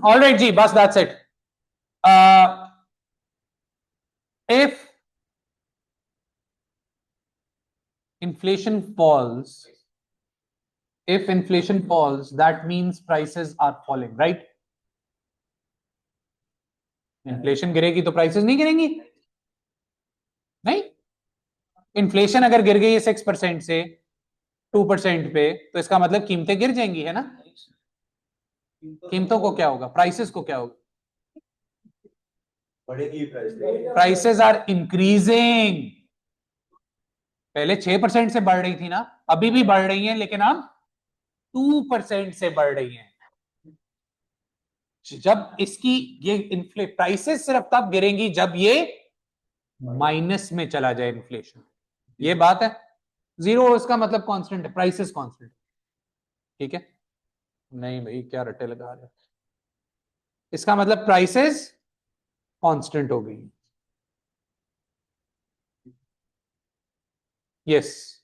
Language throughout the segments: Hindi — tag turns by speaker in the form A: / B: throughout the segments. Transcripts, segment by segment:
A: ऑल राइट जी, बस that's it. If inflation falls, that means prices are falling, right? Inflation गिरेगी तो प्राइसेस नहीं गिरेंगी. नहीं, इन्फ्लेशन अगर गिर गई है 6% से 2% पे, तो इसका मतलब कीमतें गिर जाएंगी, है ना. कीमतों को क्या होगा, प्राइसेस को क्या होगा, बढ़ेगी. Prices are increasing. पहले 6% से बढ़ रही थी ना, अभी भी बढ़ रही हैं, लेकिन अब 2% से बढ़ रही हैं. जब इसकी ये प्राइसेस सिर्फ तब गिरेंगी जब ये माइनस में चला जाए इन्फ्लेशन. ये बात है. जीरो इसका मतलब कांस्टेंट है, प्राइसेस कांस्टेंट. ठीक है. नहीं भाई, क्या रट्टे लगा रहे. इसका मतलब प्राइसेस कांस्टेंट हो गई. यस,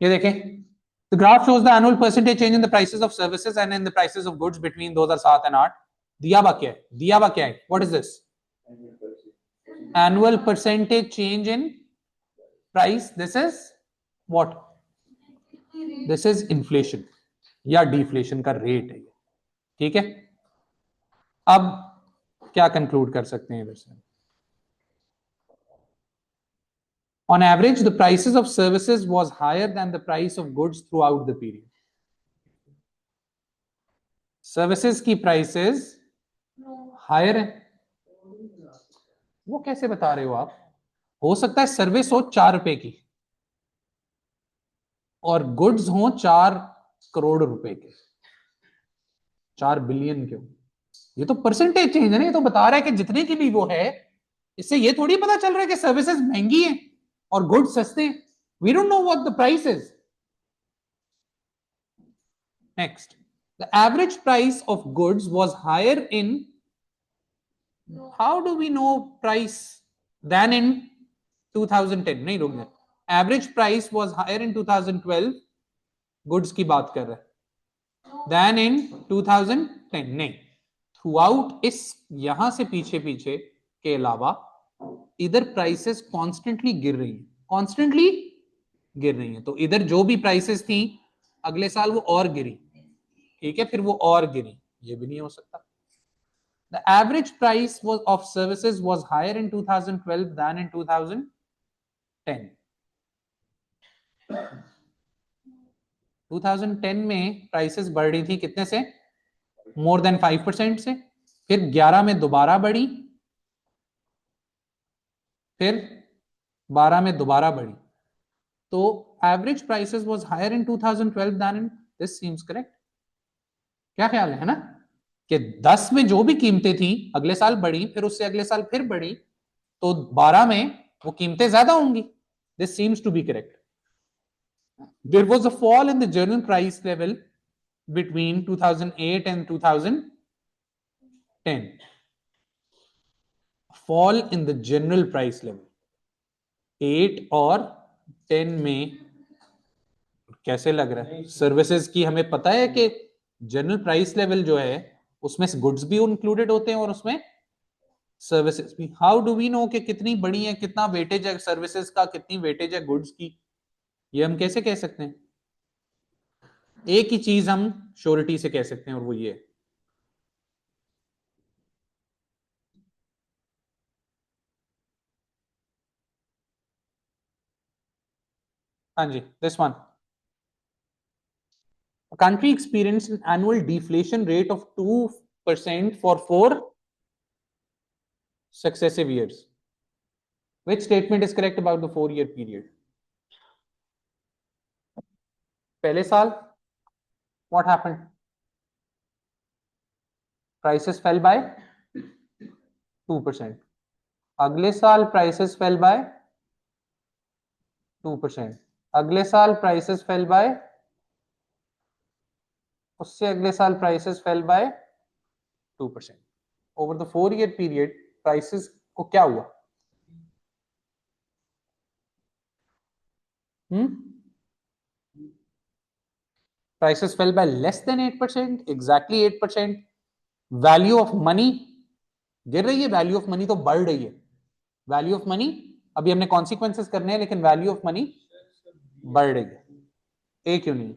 A: ये देखें. The graph shows the annual percentage change in the prices of services and in the prices of goods between 2007 and 8. दिया बा क्या है, दिया बा क्या है, what is this? Annual percentage change in price. This is what? This is inflation या deflation का रेट है. ठीक है. अब क्या कंक्लूड कर सकते हैं इधर से. On average, the prices of services was higher than the price of goods throughout the period. Services की प्राइसेस हायर है. वो कैसे बता रहे हो आप? हो सकता है सर्विस हो 4 रुपए की और गुड्स हो 4 करोड़ रुपए के, 4 बिलियन के. ये तो परसेंटेज चेंज है ना. ये तो बता रहा है कि जितने की भी वो है, इससे ये थोड़ी पता चल रहा है कि सर्विसेज महंगी है और गुड्स सस्ते हैं. We don't know what the price is. Next, the average price of goods was higher in. How do we know price then in 2010? नहीं, रुक जाए. Average price was higher in 2012, goods की बात कर रहा है, देन इन 2010. नहीं, थ्रू आउट इस यहां से पीछे पीछे के अलावा इधर प्राइसेस कॉन्स्टेंटली गिर रही हैं, कॉन्स्टेंटली गिर रही हैं. तो इधर जो भी प्राइसेस थी अगले साल वो और गिरी. ठीक है, फिर वो और गिरी. ये भी नहीं हो सकता. The average price was of services was higher in 2012 than in 2010. 2010 में प्राइसेस बढ़ रही थी कितने से? मोर देन 5% से. फिर 11 में दोबारा बढ़ी, फिर 12 में दोबारा बढ़ी. तो average prices was higher in 2012 than in. This seems correct. क्या ख्याल है ना, कि 10 में जो भी कीमतें थी अगले साल बढ़ी, फिर उससे अगले साल फिर बढ़ी, तो 12 में वो कीमतें ज्यादा होंगी. This seems to be correct. There was a fall in the general price level between 2008 and 2010. Fall in the general price level 8 और 10 में. कैसे लग रहा है? सर्विसेज की हमें पता है कि जनरल प्राइस लेवल जो है उसमें गुड्स भी इंक्लूडेड होते हैं और उसमें सर्विसेज भी. हाउ डू वी नो कि कितनी बड़ी है, कितना वेटेज है सर्विसेज का, कितनी वेटेज है गुड्स की? ये हम कैसे कह सकते हैं? एक ही चीज हम श्योरिटी से कह सकते हैं और वो ये है. हाँ जी, this one. A country experienced an annual deflation rate of 2% for 4 successive years. Which statement is correct about the 4-year period? पहले साल what happened? Prices fell by 2%. अगले साल prices fell by 2%. अगले साल prices fell by, उससे अगले साल prices fell by 2%. Over the 4-year period prices को क्या हुआ? prices fell by less than 8%, exactly 8%. Value of money गिर रही है, वैल्यू ऑफ मनी तो बढ़ रही है। वैल्यू ऑफ मनी, अभी हमने कॉन्सिक्वेंसेस करने हैं, लेकिन वैल्यू ऑफ मनी बढ़ रही है। ए क्यों नहीं?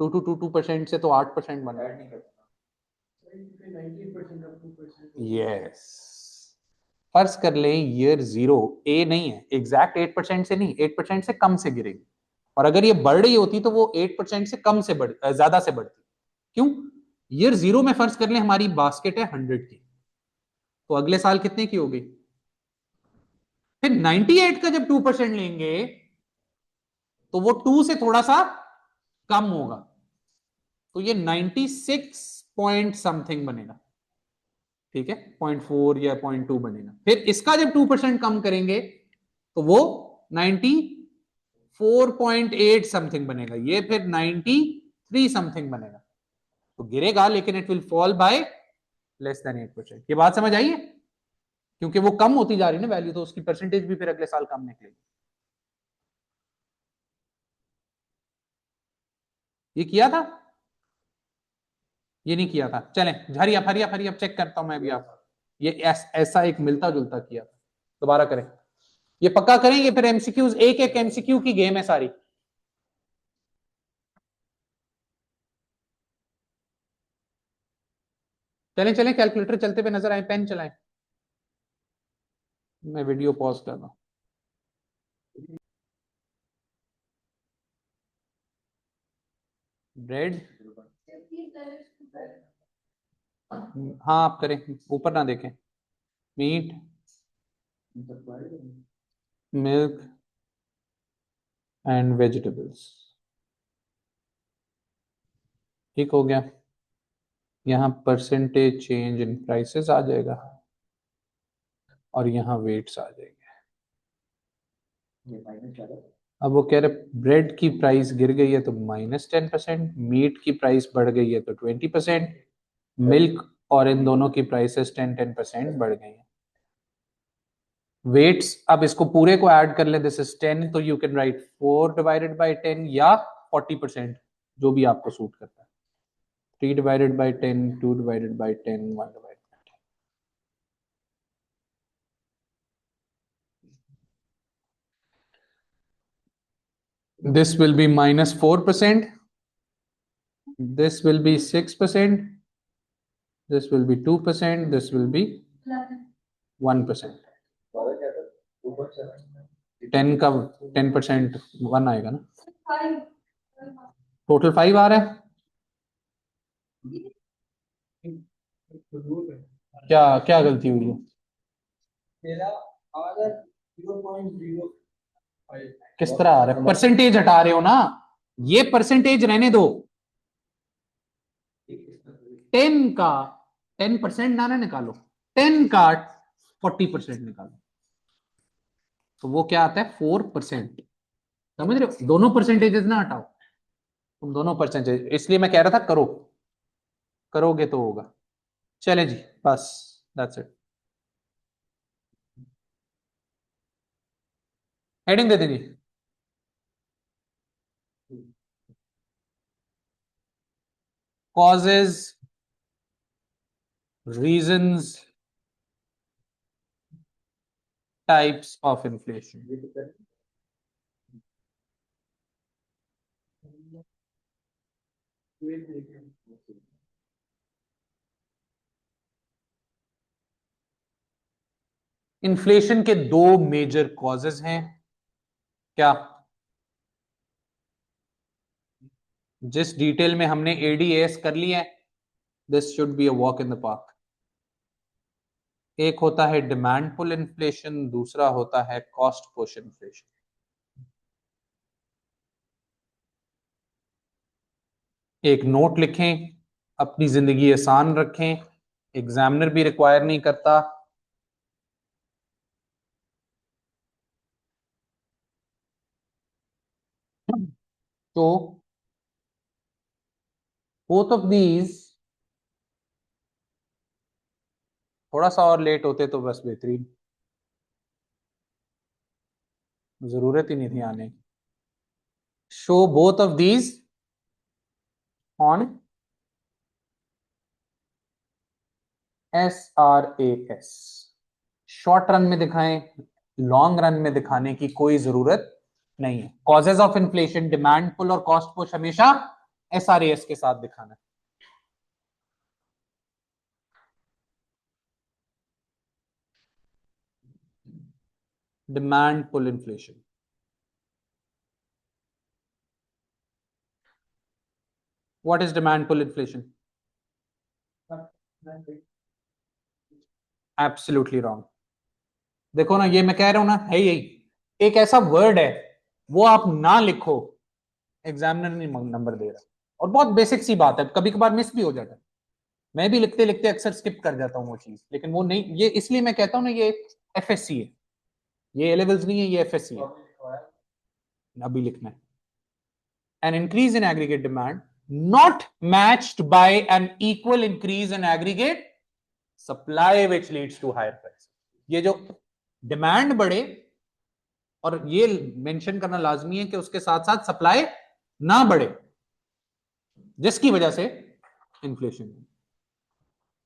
A: 2% से तो 8% बन रहा है। यस, फर्ज कर ले ईयर 0 ए नहीं है, एग्जैक्ट 8% से नहीं, 8% से कम से गिरेगी। और अगर ये बढ़ रही होती तो वो 8% से कम से ज्यादा से बढ़ती। क्यों? ईयर 0 में फर्ज कर ले हमारी बास्केट है 100 की, तो अगले साल कितने की होगी? फिर 98 का जब 2% लेंगे तो वो 2 से थोड़ा सा कम होगा, तो ये 96 पॉइंट समथिंग बनेगा। ठीक है, 0.4 या 0.2 बनेगा। फिर इसका जब 2% कम करेंगे तो वो 94.8 समथिंग बनेगा, ये फिर 93 समथिंग बनेगा। तो गिरेगा, लेकिन it will fall bye less than 8%। ये बात समझ आई है? क्योंकि वो कम होती जा रही है ना वैल्यू, तो उसकी परसेंटेज भी फिर अगले साल कम निकलेगी। ये किया था? ये नहीं किया था? चलें, हरी अप चेक करता हूं मैं भी आप। ये ऐसा एक मिलता जुलता किया था, दोबारा करें। ये पक्का करेंगे, फिर एमसीक्यूज, एक एक एमसीक्यू की गेम है सारी। चलें चलें, कैलकुलेटर चलते पे नजर आए, पेन चलाएं। मैं वीडियो पॉज कर रहा हूं। ब्रेड, हाँ आप करें, ऊपर ना देखें। मीट, मिल्क एंड वेजिटेबल्स, ठीक हो गया। यहाँ परसेंटेज चेंज इन प्राइसेस आ जाएगा और यहाँ वेट्स आ जाएंगे। अब वो कह रहे ब्रेड की प्राइस गिर गई है तो -10%, मीट की प्राइस बढ़ गई है तो 20%, मिल्क और इन दोनों की प्राइसेस 10% बढ़ गई है। वेट्स, अब इसको पूरे को ऐड कर ले, दिस इज 10, तो यू कैन राइट 4/10 या 40%, जो भी आपको सूट करता है। 3/10, 2/10, 1/10। This will be -4%. This will be 6%. This will be 2%. This will be 1%. 10 का 10% 1 आएगा ना, टोटल 5 आ रहा है। क्या क्या गलती हुई है? किस तरह आ रहा है? परसेंटेज हटा रहे हो ना, ये परसेंटेज रहने दो। 10 का 10% ना निकालो, 10 का 40% निकालो, तो वो क्या आता है? 4%। समझ रहे हो? दोनों परसेंटेजेस ना हटाओ, तुम दोनों परसेंटेज, इसलिए मैं कह रहा था करो, करोगे तो होगा। चले जी, बस, दैट्स इट। हेडिंग दे दीजिए। causes, reasons, types of inflation. Inflation के दो मेजर कॉजेज हैं। क्या? जिस डिटेल में हमने एडीएस कर लिया है, this should be a walk in the park. एक होता है डिमांड पुल इन्फ्लेशन, दूसरा होता है कॉस्ट पुश इन्फ्लेशन। एक नोट लिखें, अपनी जिंदगी आसान रखें, एग्जामिनर भी रिक्वायर नहीं करता। तो बोथ ऑफ दीज, थोड़ा सा और लेट होते तो बस बेहतरीन, जरूरत ही नहीं थी आने की। Show both of these on SRAS। Short run में दिखाएं, लॉन्ग रन में दिखाने की कोई जरूरत नहीं है। Causes of inflation, demand pull और कॉस्ट पुश हमेशा SRAS के साथ दिखाना है। Demand pull inflation, what is demand pull inflation? Absolutely wrong. देखो ना, ये मैं कह रहा हूं ना, है यही एक ऐसा वर्ड है, वो आप ना लिखो, एग्जामिनर नहीं नंबर दे रहा। और बहुत बेसिक सी बात है, कभी कभार मिस भी हो जाता है। मैं भी लिखते लिखते अक्सर स्किप कर जाता हूँ वो चीज, लेकिन वो नहीं, ये इसलिए मैं कहता हूँ ना, ये FSC है, ये A levels नहीं है, ये FSC है। अभी लिखना है, an increase in aggregate demand not matched by an equal increase in aggregate supply which leads to higher price। ये जो डिमांड बढ़े, और ये मेंशन करना लाजमी है कि उसके साथ साथ सप्लाई ना बढ़े, जिसकी वजह से इन्फ्लेशन।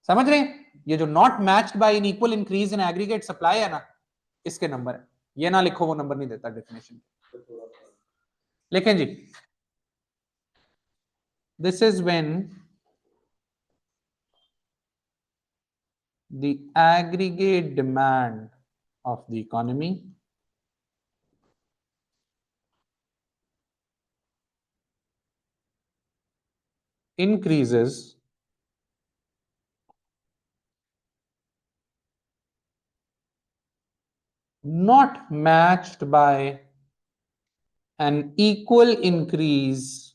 A: समझ रहे हैं? ये जो not matched by an equal increase in aggregate supply है ना, इसके नंबर है। ये ना लिखो, वो नंबर नहीं देता डेफिनेशन। लिखें जी, this is when the aggregate demand of the economy increases not matched by an equal increase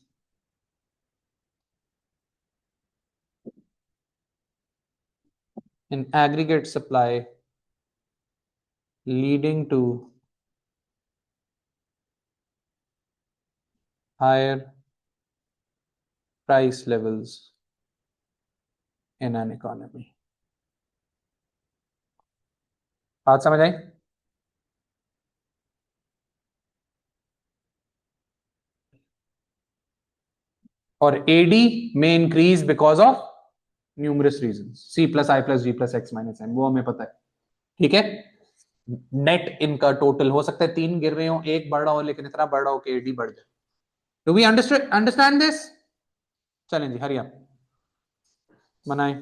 A: in aggregate supply leading to higher price levels in an economy। बात समझ आई? और AD में increase because of numerous reason, C plus I plus G plus X minus M, वो हमें पता है। ठीक है, नेट इनका टोटल हो सकता है 3 गिर रहे हो, एक बढ़ रहा हो, लेकिन इतना बढ़ रहा हो कि AD बढ़ जाए। Do we understand this? चलें जी, हरी आप बनाए।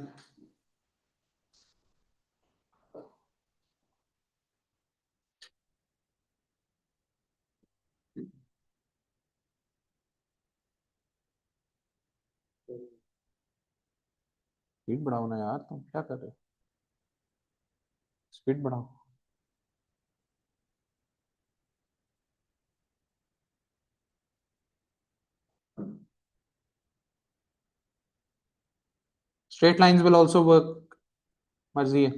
A: स्पीड बढ़ाओ ना यार, तुम क्या कर रहे हो? स्पीड बढ़ाओ। Straight lines will also work, मर्जी है।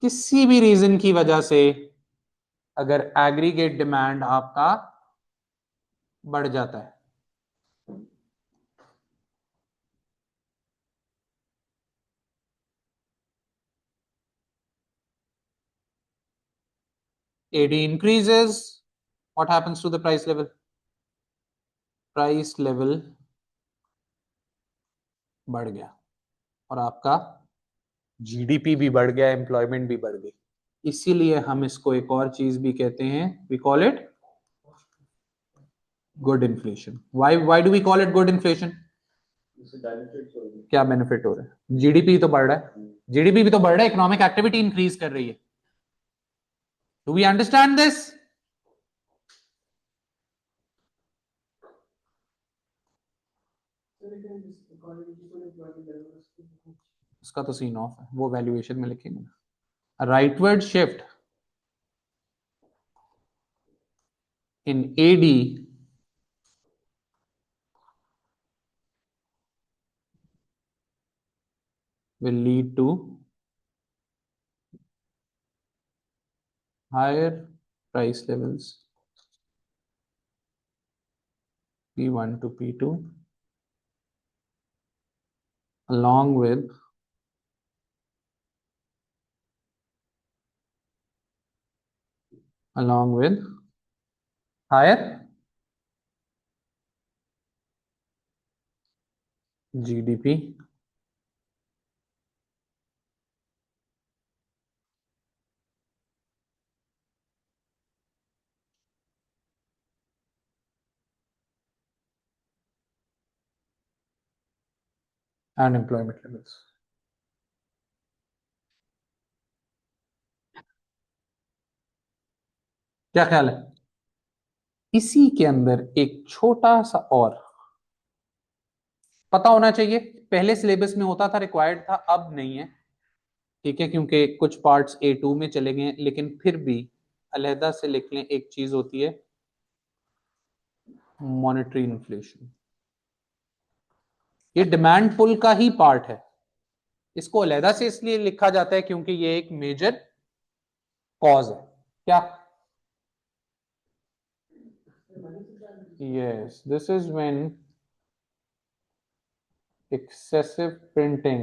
A: किसी भी रीजन की वजह से अगर एग्रीगेट डिमांड आपका बढ़ जाता है, AD increases, what happens to the price level? Price level बढ़ गया, और आपका GDP भी बढ़ गया, एम्प्लॉयमेंट भी बढ़ गई। इसीलिए हम इसको एक और चीज भी कहते हैं, we call it good inflation. Why do we call it good inflation? क्या बेनिफिट हो रहा है? GDP तो बढ़ रहा है, GDP भी तो बढ़ रहा है, इकोनॉमिक एक्टिविटी इंक्रीज कर रही है। Do we understand this? उसका तो सीन ऑफ है, वो वैल्यूएशन में लिखेंगे ना। Rightward shift in AD will lead to higher price levels P1 to P2 along with along with higher GDP and employment levels. क्या ख्याल है? इसी के अंदर एक छोटा सा और पता होना चाहिए, पहले सिलेबस में होता था, रिक्वायर्ड था, अब नहीं है, ठीक है, क्योंकि कुछ पार्ट्स A2 में चले गए, लेकिन फिर भी अलहदा से लिख लें, एक चीज होती है मॉनेटरी इन्फ्लेशन। ये डिमांड पुल का ही पार्ट है, इसको अलहदा से इसलिए लिखा जाता है क्योंकि ये एक मेजर कॉज है। क्या? Yes, this is when excessive printing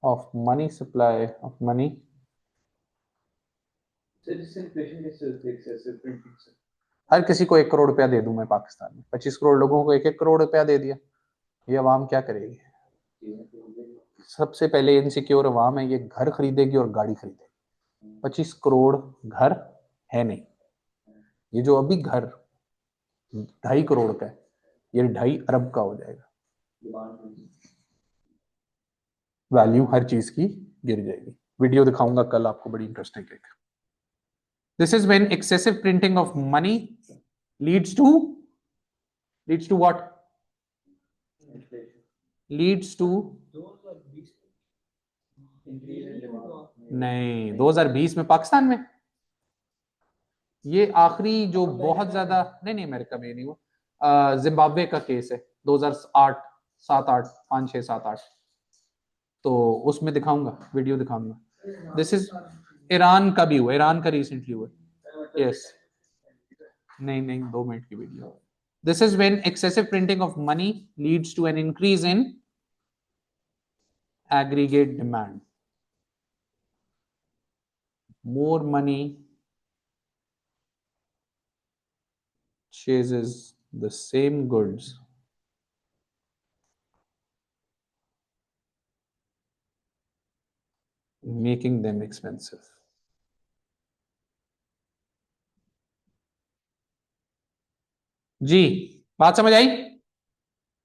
A: of money, supply of money, हर किसी को 1 करोड़ रुपया दे दूं मैं पाकिस्तान में, 25 करोड़ लोगों को 1-1 करोड़ रुपया दे दिया, ये अवाम क्या करेगी? सबसे पहले इनसिक्योर अवाम है, ये घर खरीदेगी और गाड़ी खरीदेगी। 25 करोड़ घर है नहीं, ये जो अभी घर 2.5 करोड़ का है, ये 2.5 अरब का हो जाएगा, वैल्यू हर चीज की गिर जाएगी। वीडियो दिखाऊंगा कल आपको, बड़ी इंटरेस्टिंग एक। This is when excessive printing of money leads to what? Leads to, नहीं 2020 में पाकिस्तान में, ये आखिरी जो बहुत ज्यादा, नहीं अमेरिका में नहीं हुआ, जिम्बाब्वे का केस है 2008 7 8 5 6 7 8, तो उसमें दिखाऊंगा, वीडियो दिखाऊंगा। दिस इज ईरान का भी हुआ, ईरान का रिसेंटली हुआ। यस, नहीं 2 मिनट की video. This is when excessive printing of money leads to an increase in aggregate demand, more money chases the same goods making them expensive. जी, बात समझ आई?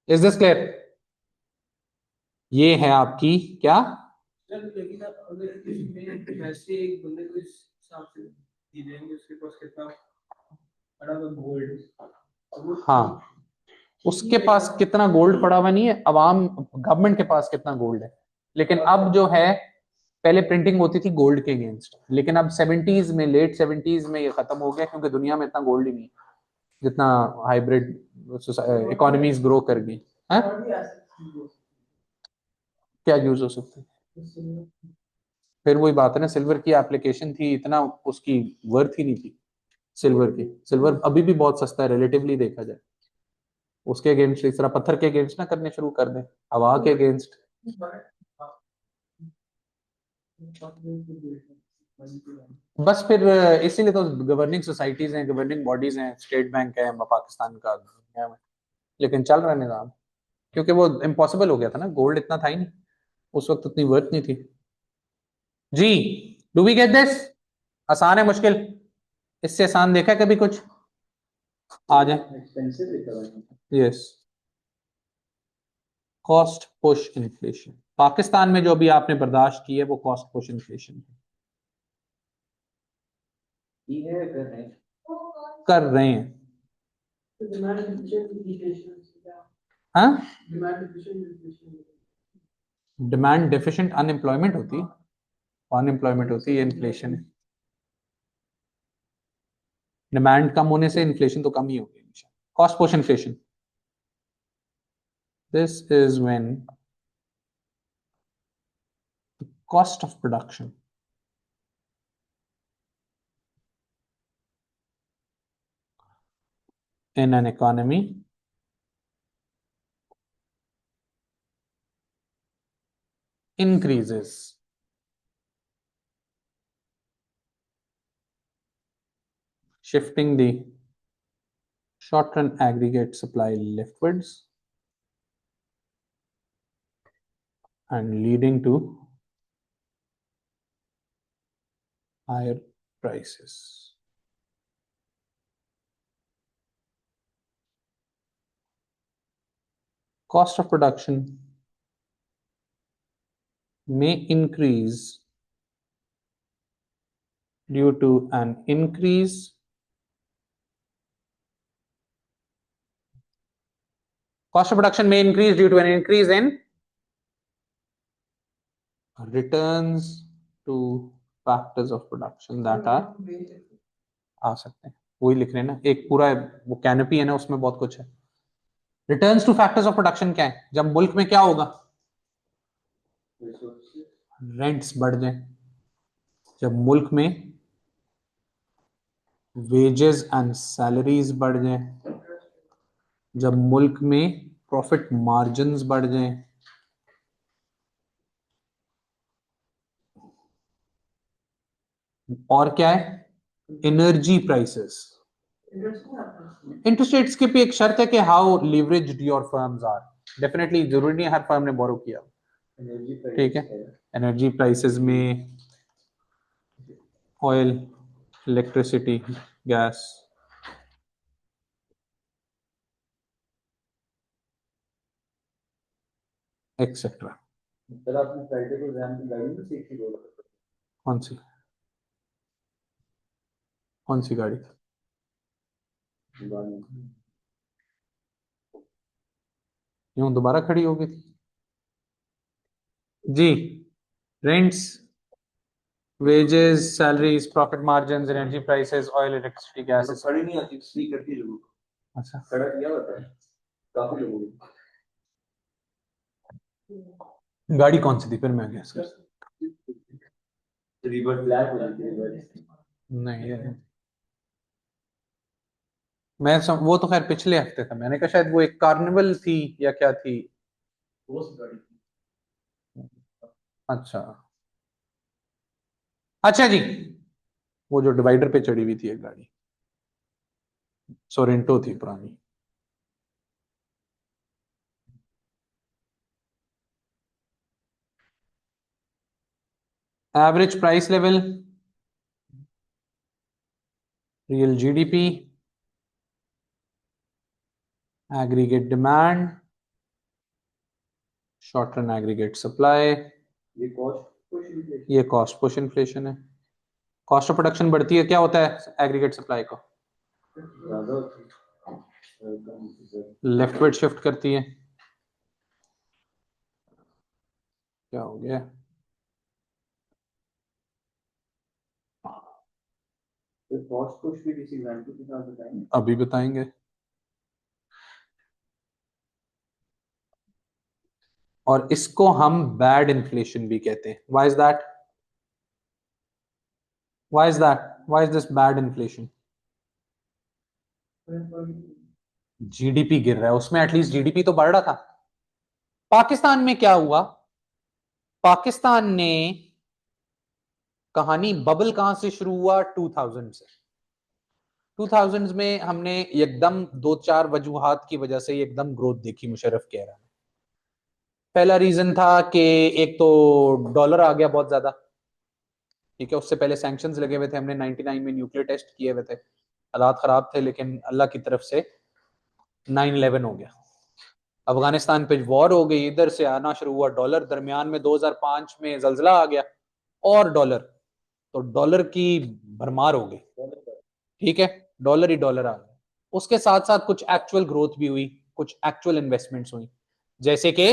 A: Is this clear? ये है आपकी क्या? लेकिन अगर इसमें वैसे एक बंदे को इस हिसाब से दी जाएंगे, उसके पास कितना पड़ा हुआ गोल्ड, हाँ, उसके पास कितना गोल्ड पड़ा हुआ नहीं है, अवाम गवर्नमेंट के पास कितना गोल्ड है। लेकिन अब जो है, पहले प्रिंटिंग होती थी गोल्ड के अगेंस्ट, लेकिन अब 70s में, लेट 70s में ये खत्म हो गया, क्योंकि दुनिया में इतना गोल्ड ही नहीं जितना हाइब्रिड इकोनॉमीज ग्रो कर गई है। क्या यूज हो सकते हैं? फिर वही बात है ना, सिल्वर की एप्लीकेशन थी, इतना उसकी वर्थ ही नहीं थी सिल्वर की। सिल्वर अभी भी बहुत सस्ता है रिलेटिवली देखा जाए, उसके अगेंस्ट इस तरह पत्थर के अगेंस्ट ना करने शुरू कर दें, हवा के अगेंस्ट। बस फिर इसीलिए तो गवर्निंग सोसाइटीज हैं, गवर्निंग बॉडीज हैं, स्टेट बैंक है पाकिस्तान का दुनिया में, लेकिन चल रहा है निजाम, क्योंकि वो इम्पॉसिबल हो गया था ना, गोल्ड इतना था ही नहीं उस वक्त, उतनी वर्थ नहीं थी। जी, डू वी गेट दिस? आसान है मुश्किल? इससे आसान देखा है कभी कुछ? आ जाए। Yes, cost push inflation, Pakistan में जो अभी आपने बर्दाश्त की है वो कॉस्ट पुश इन्फ्लेशन कर रहे हैं। हाँ, डिमांड डेफिशिएंट अनएम्प्लॉयमेंट होती है, अनएम्प्लॉयमेंट होती है, इन्फ्लेशन है। डिमांड कम होने से इन्फ्लेशन तो कम ही होगी। Cost push inflation, this is when cost of production in an economy increases shifting the short run aggregate supply leftwards and leading to higher prices. Cost of production may increase due to an increase cost of production may increase due to an increase in returns to factors of production that are आ सकते हैं वही लिख रहे हैं ना एक पूरा वो कैनोपी है ना उसमें बहुत कुछ है returns two factors of production क्या है जब मुल्क में क्या होगा रेंट्स बढ़ जाए जब मुल्क में वेजेस एंड सैलरीज बढ़ जाए जब मुल्क में प्रॉफिट मार्जिन्स बढ़ जाए और क्या है एनर्जी प्राइसेस इंटरेस्ट रेट्स की भी एक शर्त है कि how leveraged your firms are definitely जरूरी नहीं है हर फर्म ने बोरो किया ठीक है एनर्जी प्राइसेस में ऑयल इलेक्ट्रिसिटी गैस एक्सेट्रा कौन सी गाड़ी यूं दोबारा खड़ी हो गई थी जी rents wages salaries profit margins energy prices oil electricity gas खड़ी नहीं आती इसलिए करती लोगों अच्छा खड़ा किया होता है काफी लोगों गाड़ी कौन सी थी फिर मैं गैस कर रिवर्स ब्लैक हो जाती है नहीं यार वो तो खैर पिछले हफ्ते था मैंने कहा शायद वो एक कार्निवल थी या क्या थी अच्छा अच्छा जी वो जो डिवाइडर पे चढ़ी हुई थी एक गाड़ी सोरेंटो थी पुरानी average price level real GDP aggregate demand short run aggregate supply ये कॉस्ट पुश इन्फ्लेशन है कॉस्ट ऑफ प्रोडक्शन बढ़ती है क्या होता है एग्रीगेट सप्लाई को लेफ्टवर्ड शिफ्ट करती है क्या हो गया अभी बताएंगे और इसको हम बैड इन्फ्लेशन भी कहते हैं why is that why is this bad inflation GDP गिर रहा है उसमें एटलीस्ट जीडीपी तो बढ़ रहा था पाकिस्तान में क्या हुआ पाकिस्तान ने कहानी बबल कहां से शुरू हुआ 2000 से 2000 में हमने एकदम दो चार वजूहात की वजह से एकदम ग्रोथ देखी मुशर्रफ कह रहा है पहला रीजन था कि एक तो डॉलर आ गया बहुत ज्यादा ठीक है उससे पहले सैंक्शंस लगे हुए थे हमने 99 में न्यूक्लियर टेस्ट किए हुए थे हालात खराब थे लेकिन अल्लाह की तरफ से 9/11 हो गया अफगानिस्तान पे वॉर हो गई इधर से आना शुरू हुआ डॉलर दरमियान में 2005 में जलजला आ गया और डॉलर तो डॉलर की भरमार हो गई ठीक है डॉलर ही डॉलर आ गया उसके साथ साथ कुछ एक्चुअल ग्रोथ भी हुई कुछ एक्चुअल इन्वेस्टमेंट्स हुई जैसे कि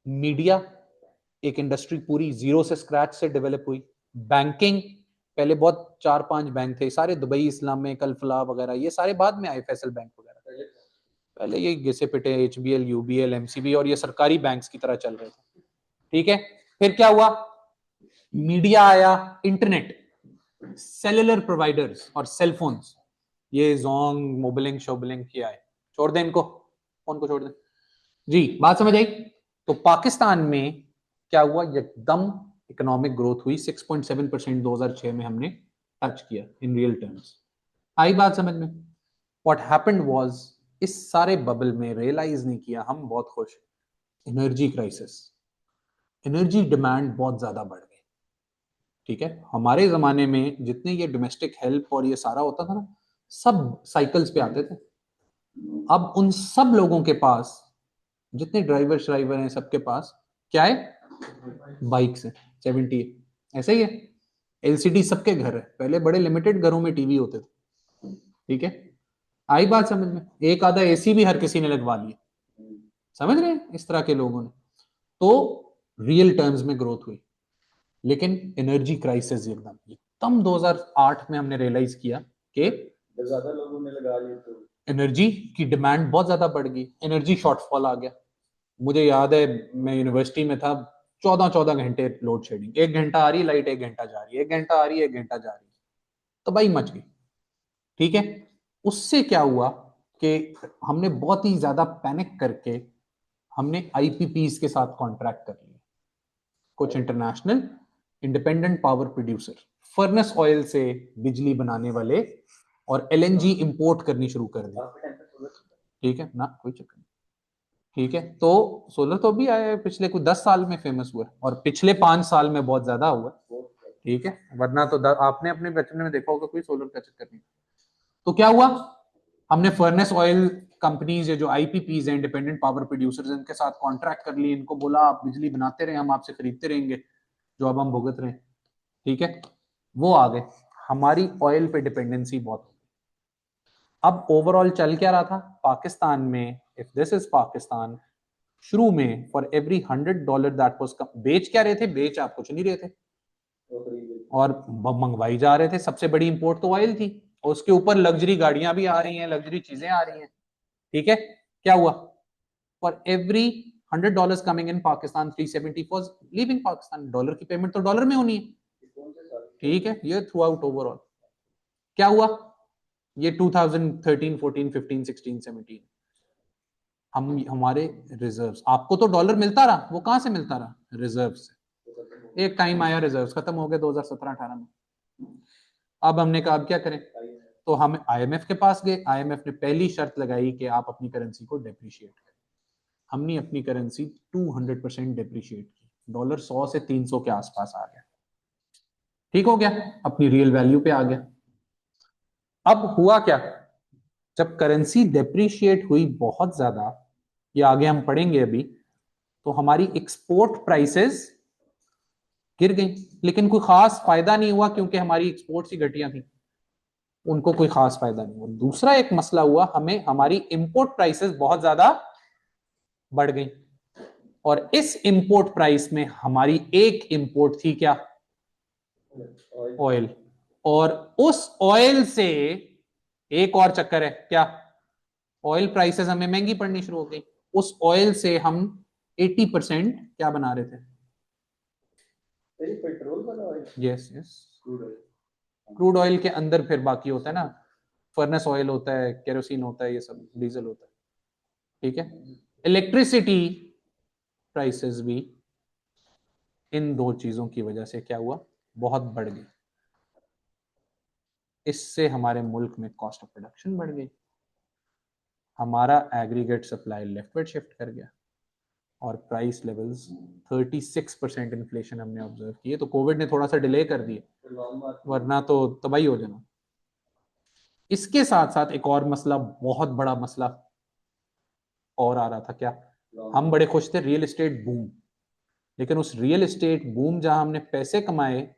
A: मीडिया एक इंडस्ट्री पूरी जीरो से स्क्रैच से डेवलप हुई बैंकिंग पहले बहुत 4-5 बैंक थे सारे दुबई इस्लामिक अल फलाह वगैरह ये सारे बाद में आए फैसल बैंक वगैरह पहले ये घिसे पिटे एचबीएल यूबीएल एमसीबी और ये सरकारी बैंक्स की तरह चल रहे थे ठीक है फिर क्या हुआ मीडिया आया इंटरनेट सेलुलर प्रोवाइडर्स और सेलफोन्स ये जोंग मोबिलिंग शोबिलिंग किया है छोड़ दें इनको फोन को छोड़ दें जी बात समझ आई तो पाकिस्तान में क्या हुआ एकदम इकोनॉमिक ग्रोथ हुई 6.7% 2006 में हमने टच किया इन रियल टर्म्स। आई बात समझ में? व्हाट हैपेंड वाज, इस सारे बबल में रियलाइज नहीं किया, हम बहुत खुश, एनर्जी क्राइसिस, एनर्जी डिमांड बहुत ज्यादा बढ़ गई। ठीक है, हमारे जमाने में जितने ये डोमेस्टिक हेल्प और ये सारा होता था ना, सब साइकिल्स पे आते थे। अब उन सब लोगों के पास, जितने ड्राइवर हैं सबके पास क्या है? बाइक्स है, 70 है, ऐसा ही है। एलसीडी सबके घर है, पहले बड़े लिमिटेड घरों में टीवी होते थे। ठीक है, आई बात समझ में? एक आधा एसी भी हर किसी ने लगवा लिया, समझ रहे हैं इस तरह के लोगों ने। तो रियल टर्म्स में ग्रोथ हुई, लेकिन एनर्जी क्राइसिस एकदम 2008 में हमने रियलाइज किया कि ज्यादा लोगों ने लगा लिया, तो एनर्जी की डिमांड बहुत ज्यादा बढ़ गई, एनर्जी शॉर्टफॉल आ गया। मुझे याद है मैं यूनिवर्सिटी में था, 14 घंटे लोड शेडिंग, 1 घंटा आ रही लाइट, 1 घंटा जा रही है, 1 घंटा आ रही है, 1 घंटा जा रही है, तो भाई मच गई। ठीक है, उससे क्या हुआ कि हमने बहुत ही ज्यादा पैनिक करके हमने आईपीपीस के साथ कॉन्ट्रैक्ट कर लिया, कुछ international independent power producer, furnace oil से बिजली बनाने वाले, और एलएनजी इंपोर्ट करनी शुरू कर दी। ठीक है ना, कोई चक्कर नहीं। ठीक है, तो सोलर तो भी आया है, पिछले कुछ 10 साल में फेमस हुआ है, और पिछले 5 साल में बहुत ज्यादा हुआ है। ठीक है, वरना तो आपने अपने बचपन में देखा होगा कोई सोलर का चक्कर नहीं। तो क्या हुआ, हमने फर्नेस ऑयल कंपनीज जो आईपीपीज हैं, इंडिपेंडेंट पावर प्रोड्यूसर्स, इनके साथ कॉन्ट्रैक्ट कर लिए, इनको बोला आप बिजली बनाते रहे, हम आपसे खरीदते रहेंगे जो अब हम भुगत रहे हैं। ठीक है, वो आ गए, हमारी ऑयल पे डिपेंडेंसी बहुत हो गई। अब ओवरऑल चल क्या रहा था पाकिस्तान में, इफ दिस इज पाकिस्तान, शुरू में फॉर एवरी $100 दैट वाज, बेच क्या रहे थे? बेच आप कुछ नहीं रहे थे, और मंगवाई जा रहे थे। सबसे बड़ी इंपोर्ट तो ऑयल थी, और उसके ऊपर लग्जरी गाड़ियां भी आ रही हैं, लग्जरी चीजें आ रही हैं। ठीक है, क्या हुआ, for every $100 coming in Pakistan, 370 was leaving Pakistan. Dollar की पेमेंट तो डॉलर में होनी है। ठीक है, ये थ्रू आउट ओवरऑल क्या हुआ, ये 2013 14 15 16 17, हम हमारे रिजर्व्स, आपको तो डॉलर मिलता रहा, वो कहां से मिलता रहा? रिजर्व से। एक टाइम आया रिजर्व्स खत्म हो गए 2017-18 में। अब हमने कहा अब क्या करें, तो हम आईएमएफ के पास गए। आईएमएफ ने पहली शर्त लगाई कि आप अपनी करेंसी को डेप्रिशिएट करें। हमने अपनी करेंसी 200% डेप्रिशिएट की, डॉलर 100 से 300 के आसपास आ गया। ठीक हो गया, अपनी रियल वैल्यू पे आ गया। अब हुआ क्या, जब करेंसी डेप्रिशिएट हुई बहुत ज्यादा, ये आगे हम पढ़ेंगे अभी, तो हमारी एक्सपोर्ट प्राइसेस गिर गई, लेकिन कोई खास फायदा नहीं हुआ क्योंकि हमारी एक्सपोर्ट्स ही घटिया थी, उनको कोई खास फायदा नहीं हुआ। दूसरा एक मसला हुआ, हमें हमारी इंपोर्ट प्राइसेस बहुत ज्यादा बढ़ गई, और इस इंपोर्ट प्राइस में हमारी एक इंपोर्ट थी क्या? ऑयल। और उस ऑयल से एक और चक्कर है क्या, ऑयल प्राइसेस हमें महंगी पड़नी शुरू हो गई। उस ऑयल से हम 80% क्या बना रहे थे? पेट्रोल वाला oil. Yes yes, crude oil के अंदर फिर बाकी होता है ना, फर्नेस ऑयल होता है, केरोसिन होता है, ये सब डीजल होता है। ठीक है, इलेक्ट्रिसिटी प्राइसेस भी इन दो चीजों की वजह से क्या हुआ, बहुत बढ़ गई। इससे हमारे मुल्क में कॉस्ट ऑफ प्रोडक्शन बढ़ गई, हमारा एग्रीगेट सप्लाई लेफ्टवर्ड शिफ्ट कर गया, और प्राइस लेवल्स 36% इन्फ्लेशन हमने ऑब्जर्व किए। तो कोविड ने थोड़ा सा डिले कर दिया, वरना तो तबाही हो जाना। इसके साथ साथ एक और मसला, बहुत बड़ा मसला और आ रहा था क्या, हम बड़े खुश थे रियल एस्टेट बूम, लेकिन उस रियल एस्टेट बूम जहां हमने पैसे कमाए,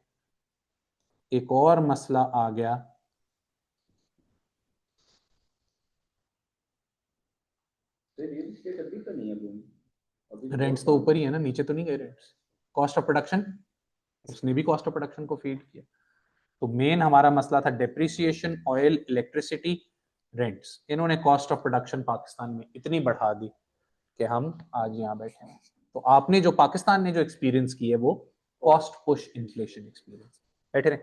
A: एक और मसला आ गया, रियल एस्टेट अभी तो नहीं है बूम, रेंट्स तो ऊपर ही है ना, नीचे तो नहीं गए रेंट्स। कॉस्ट ऑफ प्रोडक्शन, उसने भी कॉस्ट ऑफ प्रोडक्शन को फीड किया। तो मेन हमारा मसला था डेप्रिसिएशन, ऑयल, इलेक्ट्रिसिटी, रेंट्स। इन्होंने कॉस्ट ऑफ प्रोडक्शन पाकिस्तान में इतनी बढ़ा दी कि हम आज यहाँ बैठे हैं। तो आपने जो पाकिस्तान ने जो एक्सपीरियंस की है वो कॉस्ट पुश इन्फ्लेशन एक्सपीरियंस। बैठे रहे,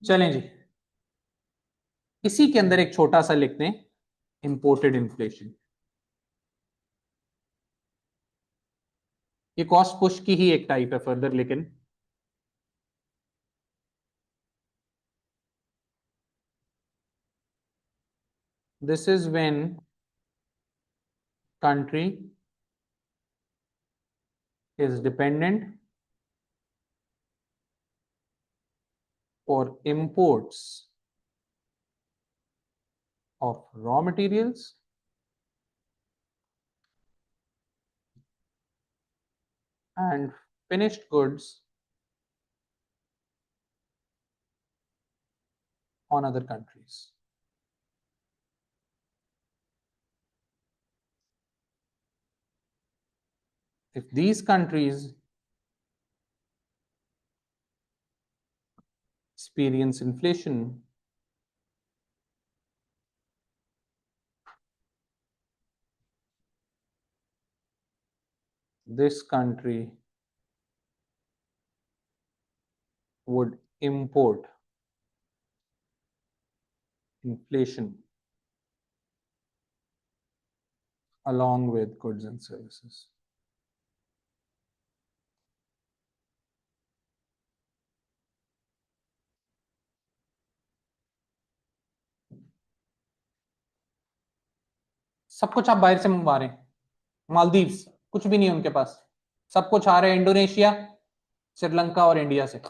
A: चलें जी, इसी के अंदर एक छोटा सा लिखते हैं, इंपोर्टेड इन्फ्लेशन। ये कॉस्ट पुश की ही एक टाइप है फर्दर, लेकिन this is when country is dependent for imports of raw materials and finished goods on other countries. If these countries experience inflation, this country would import inflation along with goods and services. सब कुछ आप बाहर से मंगवा रहे हैं, मालदीव्स कुछ भी नहीं है उनके पास, सब कुछ आ रहा है इंडोनेशिया, श्रीलंका और इंडिया से,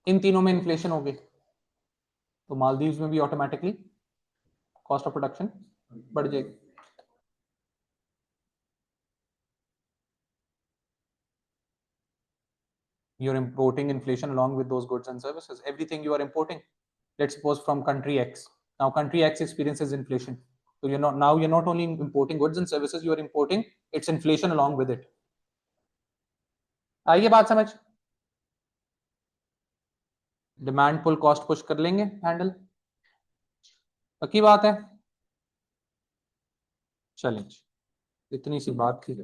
A: इन तीनों में इन्फ्लेशन हो गई, तो मालदीव्स में भी ऑटोमेटिकली कॉस्ट ऑफ प्रोडक्शन बढ़ जाएगी. You're importing inflation along with those goods and services. Everything you are importing, let's suppose from country X. Now country X experiences inflation. So you're not only importing goods and services, you are importing its inflation along with it. आइए बात समझ. डिमांड पुल कॉस्ट पुश कर लेंगे हैंडल, पक्की बात है. चलें, इतनी सी बात थी.